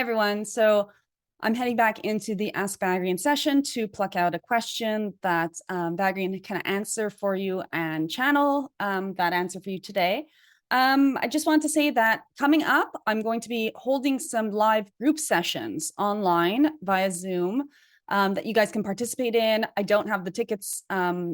everyone. So I'm heading back into the Ask Vagrein session to pluck out a question that Vagrein can answer for you and channel that answer for you today. I just want to say that coming up, I'm going to be holding some live group sessions online via Zoom that you guys can participate in. I don't have the tickets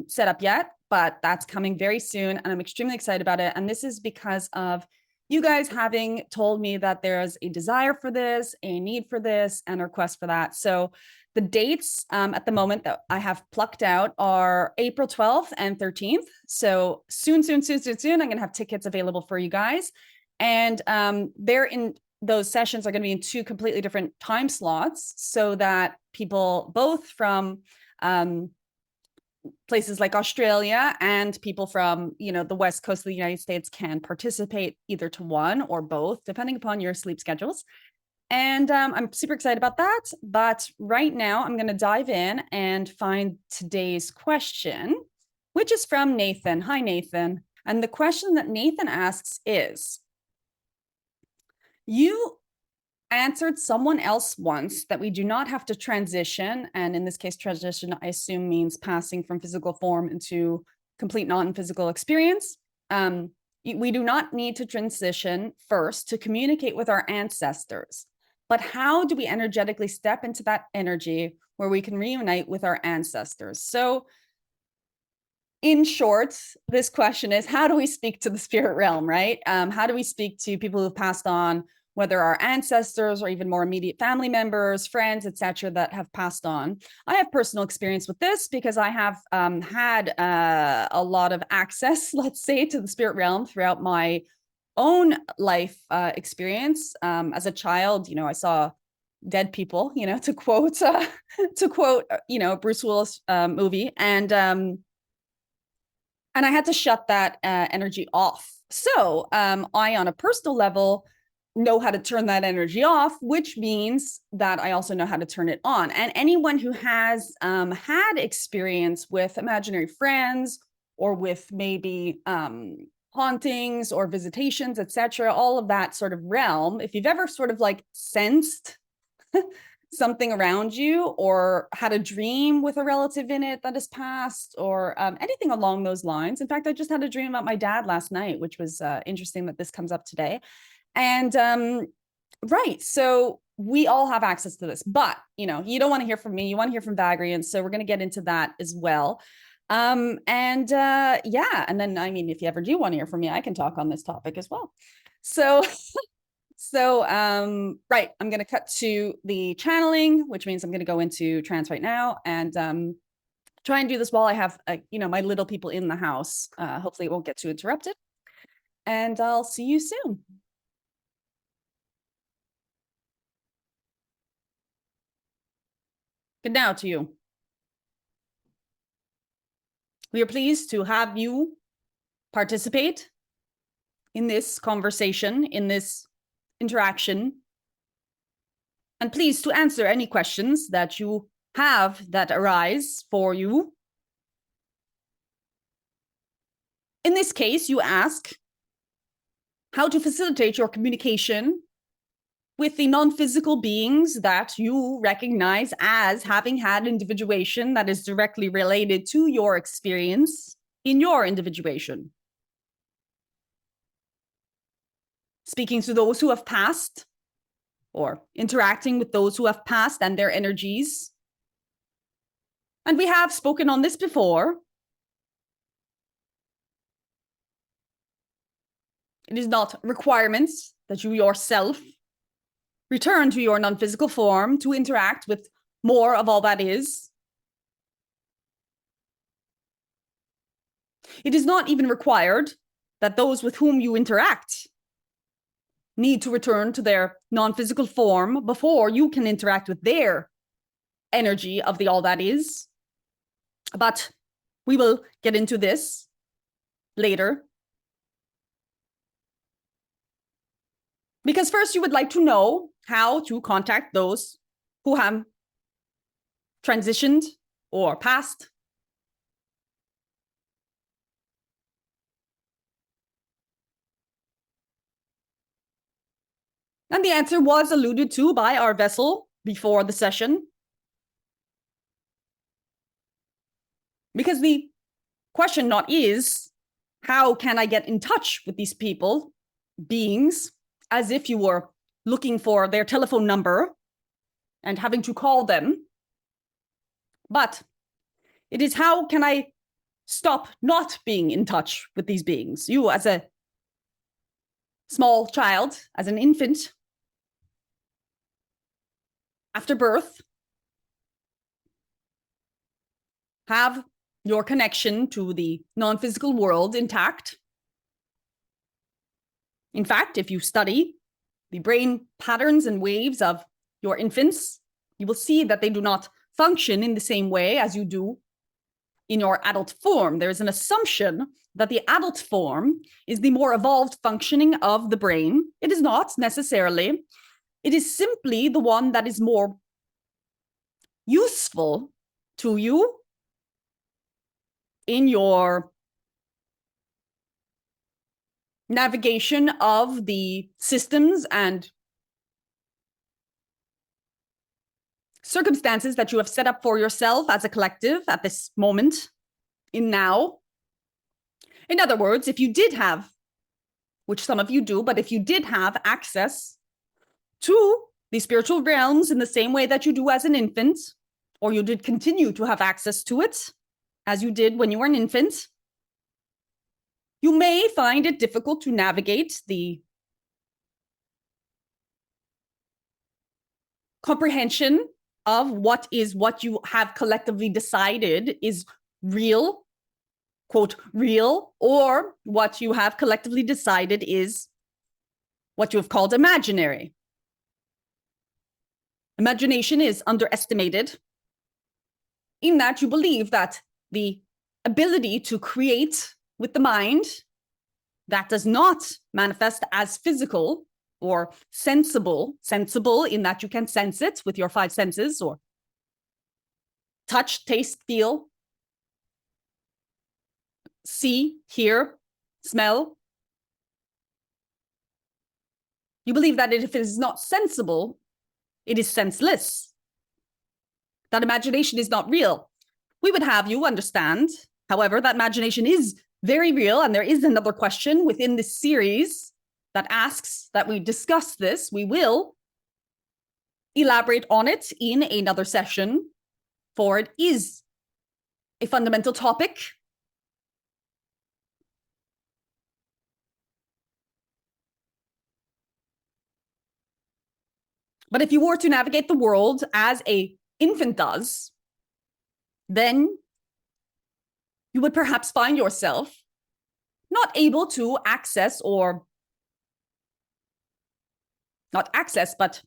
set up yet, but that's coming very soon, and I'm extremely excited about it. And this is because of you guys having told me that there's a desire for this, a need for this, and a request for that. So the dates at the moment that I have plucked out are April 12th and 13th. So soon, I'm going to have tickets available for you guys. And they're in those sessions are going to be in two completely different time slots so that people both from places like Australia and people from, the West Coast of the United States can participate either to one or both, depending upon your sleep schedules. And I'm super excited about that. But right now, I'm going to dive in and find today's question, which is from Nathan. Hi, Nathan. And the question that Nathan asks is, you answered someone else once that we do not have to transition. And in this case, transition, I assume, means passing from physical form into complete non-physical experience. We do not need to transition first to communicate with our ancestors. But how do we energetically step into that energy where we can reunite with our ancestors? So in short, this question is, how do we speak to the spirit realm, right? How do we speak to people who've passed on, whether our ancestors or even more immediate family members, friends, etc., that have passed on? I have personal experience with this because I have had a lot of access, let's say, to the spirit realm throughout my own life experience. As a child, I saw dead people, to quote, Bruce Willis movie, and I had to shut that energy off. So I, on a personal level, know how to turn that energy off, which means that I also know how to turn it on. And anyone who has had experience with imaginary friends or with maybe hauntings or visitations, etc., all of that sort of realm, if you've ever sort of like sensed something around you or had a dream with a relative in it that has passed or anything along those lines. In fact, I just had a dream about my dad last night, which was interesting that this comes up today. And right, so we all have access to this, but you don't want to hear from me, you want to hear from Vagrein, so we're going to get into that as well. Yeah, and then if you ever do want to hear from me, I can talk on this topic as well. So right, I'm going to cut to the channeling, which means I'm going to go into trance right now and try and do this while I have my little people in the house. Hopefully it won't get too interrupted, and I'll see you soon. Good now to you. We are pleased to have you participate in this conversation, in this interaction, and pleased to answer any questions that you have that arise for you. In this case, you ask how to facilitate your communication with the non-physical beings that you recognize as having had individuation that is directly related to your experience in your individuation. Speaking to those who have passed or interacting with those who have passed and their energies. And we have spoken on this before. It is not requirements that you yourself return to your non-physical form to interact with more of all that is. It is not even required that those with whom you interact need to return to their non-physical form before you can interact with their energy of the all that is. But we will get into this later. Because first you would like to know how to contact those who have transitioned or passed. And the answer was alluded to by our vessel before the session. Because the question not is, how can I get in touch with these people, beings, as if you were looking for their telephone number and having to call them. But it is, how can I stop not being in touch with these beings? You, as a small child, as an infant, after birth, have your connection to the non-physical world intact. In fact, if you study the brain patterns and waves of your infants, you will see that they do not function in the same way as you do in your adult form. There is an assumption that the adult form is the more evolved functioning of the brain. It is not necessarily. It is simply the one that is more useful to you in your navigation of the systems and circumstances that you have set up for yourself as a collective at this moment in now. In other words, if you did have, which some of you do, but if you did have access to the spiritual realms in the same way that you do as an infant, or you did continue to have access to it as you did when you were an infant, you may find it difficult to navigate the comprehension of what you have collectively decided is real, quote, real, or what you have collectively decided is what you have called imaginary. Imagination is underestimated in that you believe that the ability to create with the mind that does not manifest as physical or sensible in that you can sense it with your five senses, or touch, taste, feel, see, hear, smell. You believe that if it is not sensible, it is senseless. That imagination is not real. We would have you understand, however, that imagination is very real, and there is another question within this series that asks that we discuss this. We will elaborate on it in another session, for it is a fundamental topic. But if you were to navigate the world as an infant does, then you would perhaps find yourself not able to access, or not access, but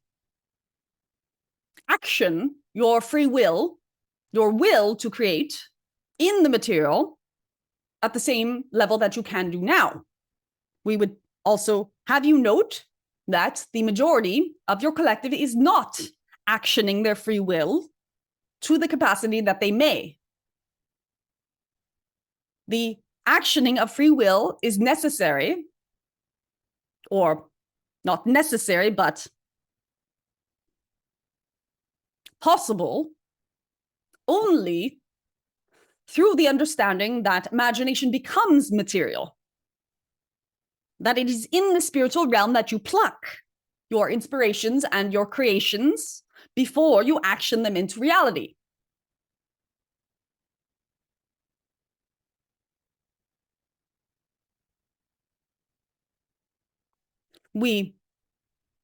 action your free will, your will to create in the material at the same level that you can do now. We would also have you note that the majority of your collective is not actioning their free will to the capacity that they may. The actioning of free will is necessary, or not necessary, but possible only through the understanding that imagination becomes material, that it is in the spiritual realm that you pluck your inspirations and your creations before you action them into reality. We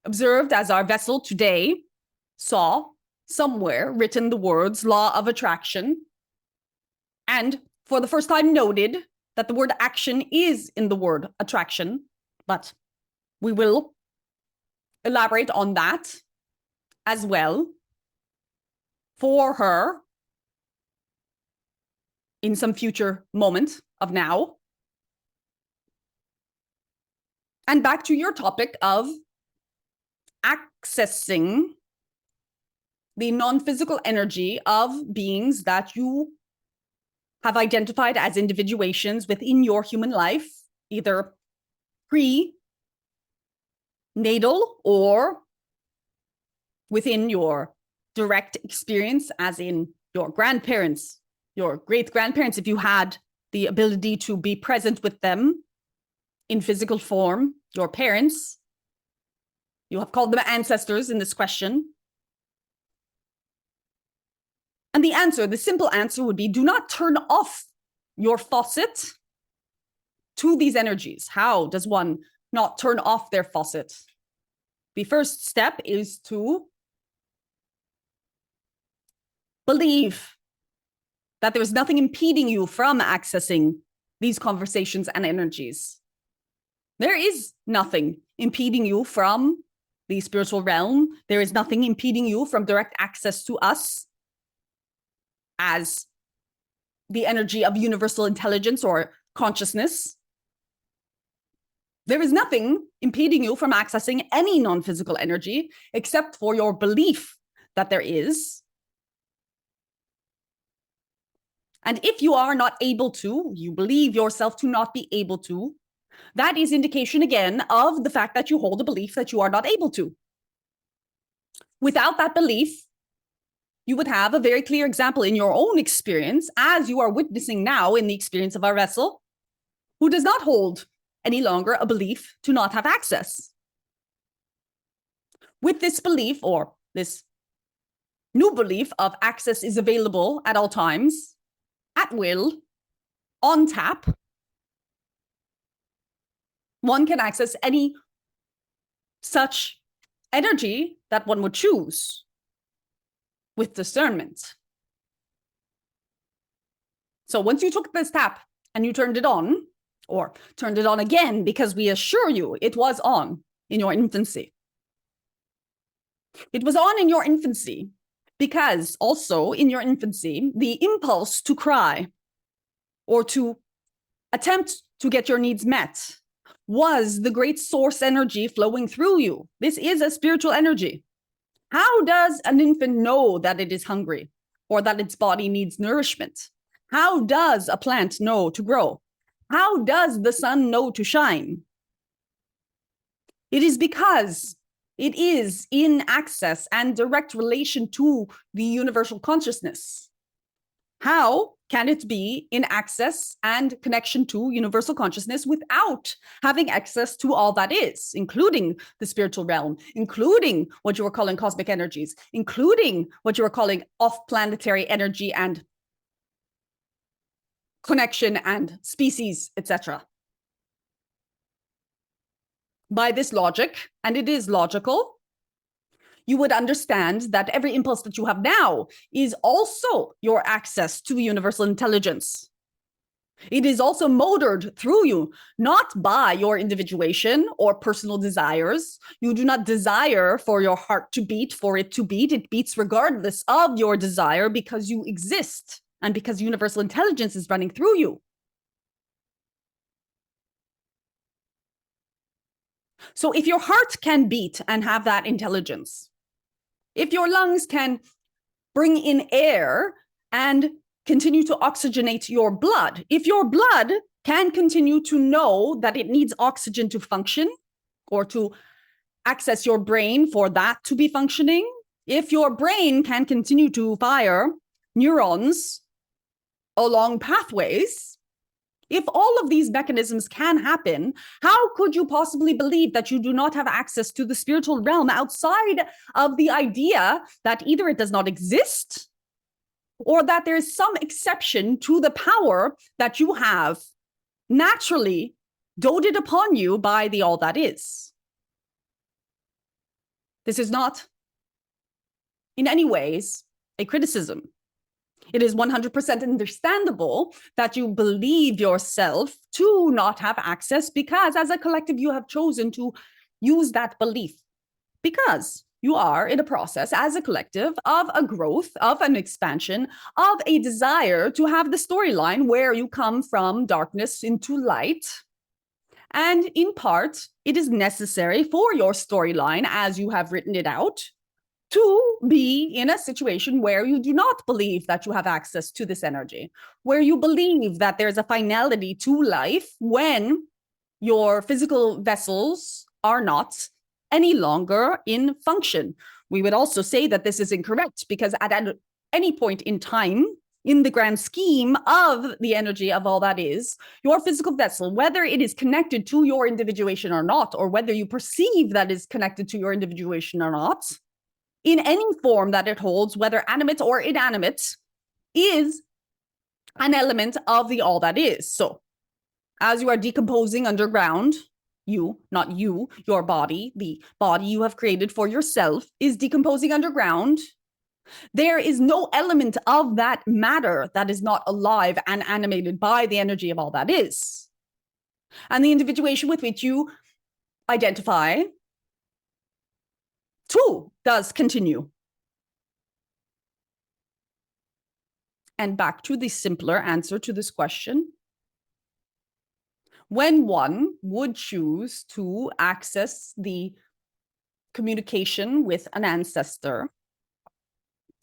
observed as our vessel today saw somewhere written the words law of attraction, and for the first time noted that the word action is in the word attraction, but we will elaborate on that as well for her in some future moment of now. And back to your topic of accessing the non-physical energy of beings that you have identified as individuations within your human life, either pre natal or within your direct experience, as in your grandparents, your great-grandparents, if you had the ability to be present with them in physical form, your parents, you have called them ancestors in this question. And the answer, the simple answer would be, do not turn off your faucet to these energies. How does one not turn off their faucet? The first step is to believe that there's nothing impeding you from accessing these conversations and energies. There is nothing impeding you from the spiritual realm. There is nothing impeding you from direct access to us as the energy of universal intelligence or consciousness. There is nothing impeding you from accessing any non-physical energy except for your belief that there is. And if you are not able to, you believe yourself to not be able to, that is indication again of the fact that you hold a belief that you are not able to. Without that belief, you would have a very clear example in your own experience, as you are witnessing now in the experience of our vessel, who does not hold any longer a belief to not have access. With this belief, or this new belief of access is available at all times, at will, on tap, one can access any such energy that one would choose with discernment. So once you took this tap and you turned it on, or turned it on again, because we assure you it was on in your infancy. It was on in your infancy because also in your infancy, the impulse to cry or to attempt to get your needs met was the great source energy flowing through you. This is a spiritual energy. How does an infant know that it is hungry or that its body needs nourishment? How does a plant know to grow? How does the sun know to shine? It is because it is in access and direct relation to the universal consciousness. How can it be in access and connection to universal consciousness without having access to all that is, including the spiritual realm, including what you were calling cosmic energies, including what you were calling off-planetary energy and connection and species, etc. By this logic, and it is logical, you would understand that every impulse that you have now is also your access to universal intelligence. It is also motored through you, not by your individuation or personal desires. You do not desire for your heart to beat, for it to beat. It beats regardless of your desire because you exist and because universal intelligence is running through you. So if your heart can beat and have that intelligence, if your lungs can bring in air and continue to oxygenate your blood, if your blood can continue to know that it needs oxygen to function or to access your brain for that to be functioning, if your brain can continue to fire neurons along pathways, if all of these mechanisms can happen, how could you possibly believe that you do not have access to the spiritual realm outside of the idea that either it does not exist or that there is some exception to the power that you have naturally doted upon you by the all that is? This is not in any ways a criticism. It is 100% understandable that you believe yourself to not have access because as a collective, you have chosen to use that belief because you are in a process as a collective of a growth, of an expansion, of a desire to have the storyline where you come from darkness into light. And in part, it is necessary for your storyline as you have written it out to be in a situation where you do not believe that you have access to this energy, where you believe that there's a finality to life when your physical vessels are not any longer in function. We would also say that this is incorrect because at any point in time, in the grand scheme of the energy of all that is, your physical vessel, whether it is connected to your individuation or not, or whether you perceive that is connected to your individuation or not, in any form that it holds, whether animate or inanimate, is an element of the all that is. So as you are decomposing underground, not you, your body, the body you have created for yourself is decomposing underground. There is no element of that matter that is not alive and animated by the energy of all that is. And the individuation with which you identify too does continue. And back to the simpler answer to this question. When one would choose to access the communication with an ancestor,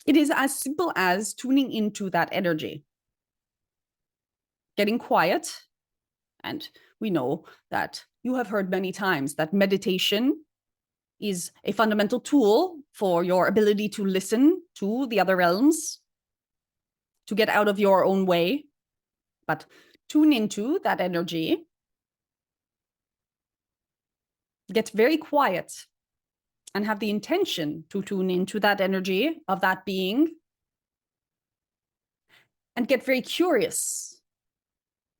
it is as simple as tuning into that energy, getting quiet. And we know that you have heard many times that meditation is a fundamental tool for your ability to listen to the other realms, to get out of your own way, but tune into that energy, get very quiet, and have the intention to tune into that energy of that being, and get very curious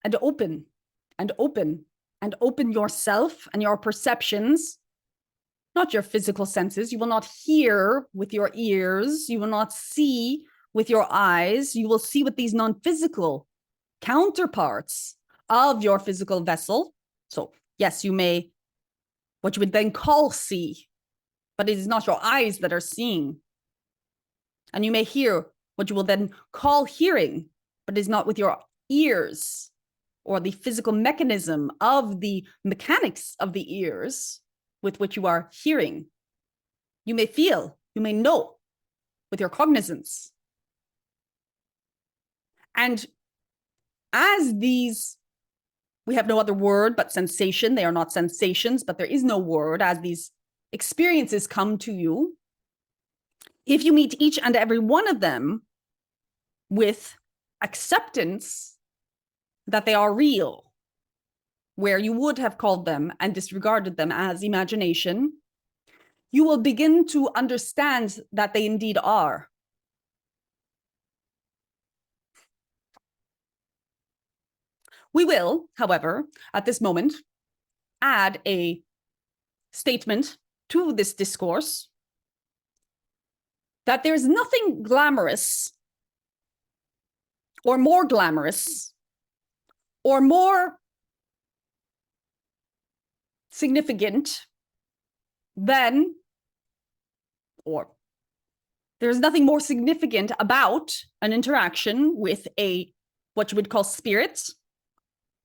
and open and open and open yourself and your perceptions, not your physical senses. You will not hear with your ears. You will not see with your eyes. You will see with these non-physical counterparts of your physical vessel. So yes, you may, what you would then call see, but it is not your eyes that are seeing. And you may hear what you will then call hearing, but it is not with your ears or the physical mechanism of the mechanics of the ears with which you are hearing. You may feel, you may know with your cognizance. And as these, we have no other word but sensation, they are not sensations, but there is no word, as these experiences come to you, if you meet each and every one of them with acceptance that they are real, where you would have called them and disregarded them as imagination, you will begin to understand that they indeed are. We will, however, at this moment, add a statement to this discourse that there's nothing glamorous or more glamorous or more significant than, or there's nothing more significant about an interaction with a, what you would call spirit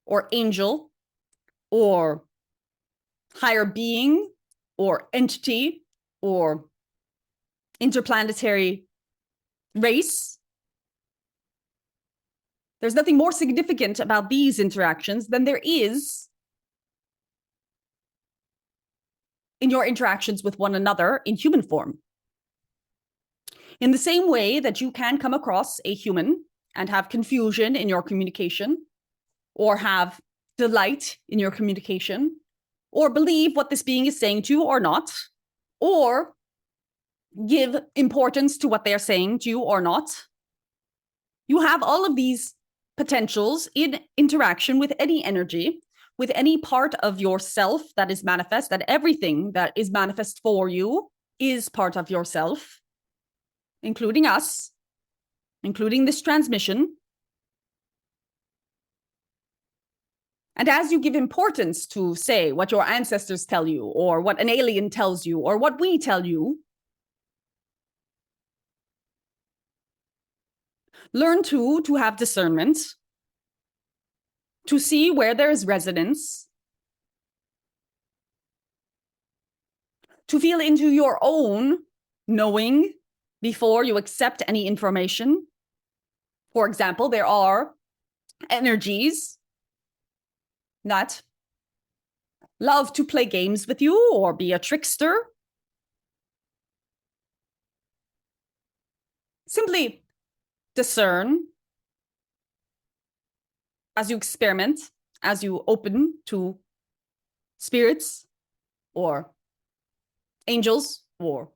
or angel or higher being or entity or interplanetary race. There's nothing more significant about these interactions than there is in your interactions with one another in human form. In the same way that you can come across a human and have confusion in your communication, or have delight in your communication, or believe what this being is saying to you or not, or give importance to what they're saying to you or not. You have all of these potentials in interaction with any energy, with any part of yourself that is manifest, that everything that is manifest for you is part of yourself, including us, including this transmission. And as you give importance to, say, what your ancestors tell you, or what an alien tells you, or what we tell you, learn to have discernment, to see where there is resonance, to feel into your own knowing before you accept any information. For example, there are energies that love to play games with you or be a trickster. Simply discern as you experiment, as you open to spirits or angels or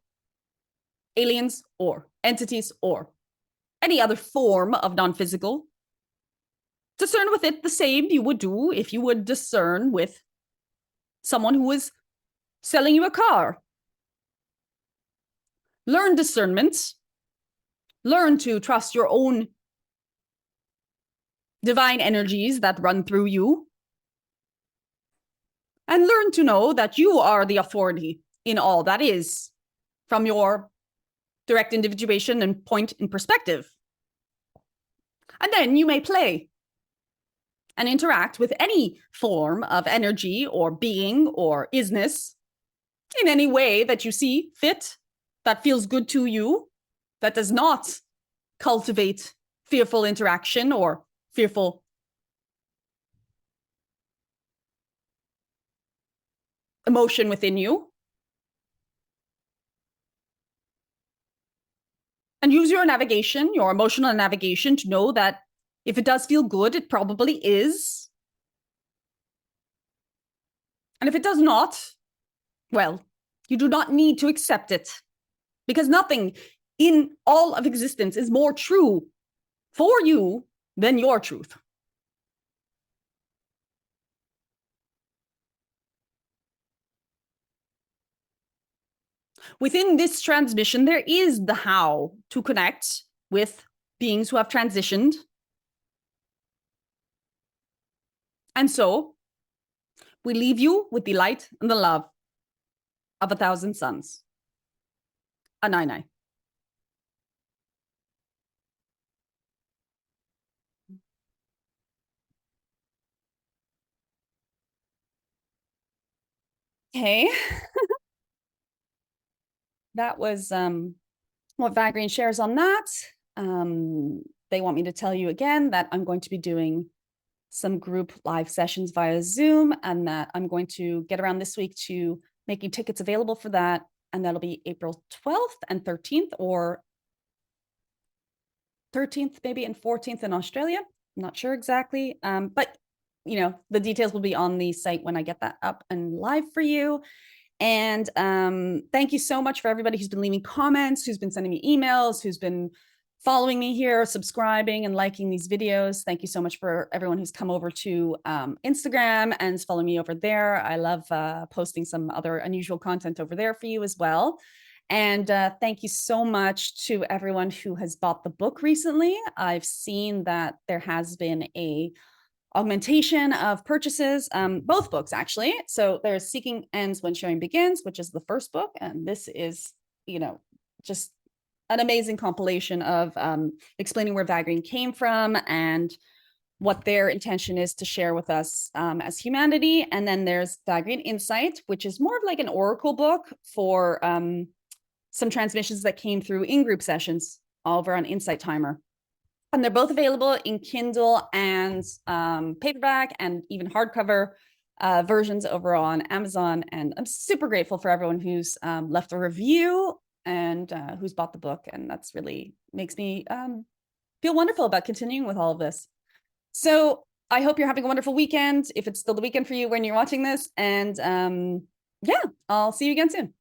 aliens or entities or any other form of non-physical. Discern with it the same you would do if you would discern with someone who is selling you a car. Learn discernment. Learn to trust your own divine energies that run through you. And learn to know that you are the authority in all that is from your direct individuation and point in perspective. And then you may play and interact with any form of energy or being or isness in any way that you see fit, that feels good to you, that does not cultivate fearful interaction or fearful emotion within you. And use your navigation, your emotional navigation, to know that if it does feel good, it probably is. And if it does not, well, you do not need to accept it, because nothing in all of existence is more true for you than your truth. Within this transmission, there is the how to connect with beings who have transitioned. And so we leave you with the light and the love of 1,000 suns. A nine. Okay. That was what Vagrein shares on that. They want me to tell you again that I'm going to be doing some group live sessions via Zoom, and that I'm going to get around this week to making tickets available for that. And that'll be April 12th and 13th, or 13th maybe and 14th in Australia. I'm not sure exactly. But you know, the details will be on the site when I get that up and live for you. And thank you so much for everybody who's been leaving comments, who's been sending me emails, who's been following me here, subscribing and liking these videos. Thank you so much for everyone who's come over to Instagram and is following me over there. I love posting some other unusual content over there for you as well. And thank you so much to everyone who has bought the book recently. I've seen that there has been a augmentation of purchases, both books actually. So there's Seeking Ends When Sharing Begins, which is the first book. And this is, you know, just an amazing compilation of explaining where Vagrein came from and what their intention is to share with us as humanity. And then there's Vagrein Insight, which is more of like an oracle book for some transmissions that came through in group sessions over on Insight Timer. And they're both available in Kindle and paperback and even hardcover versions over on Amazon. And I'm super grateful for everyone who's left a review and who's bought the book. And that's really makes me feel wonderful about continuing with all of this. So I hope you're having a wonderful weekend, if it's still the weekend for you when you're watching this. And yeah, I'll see you again soon.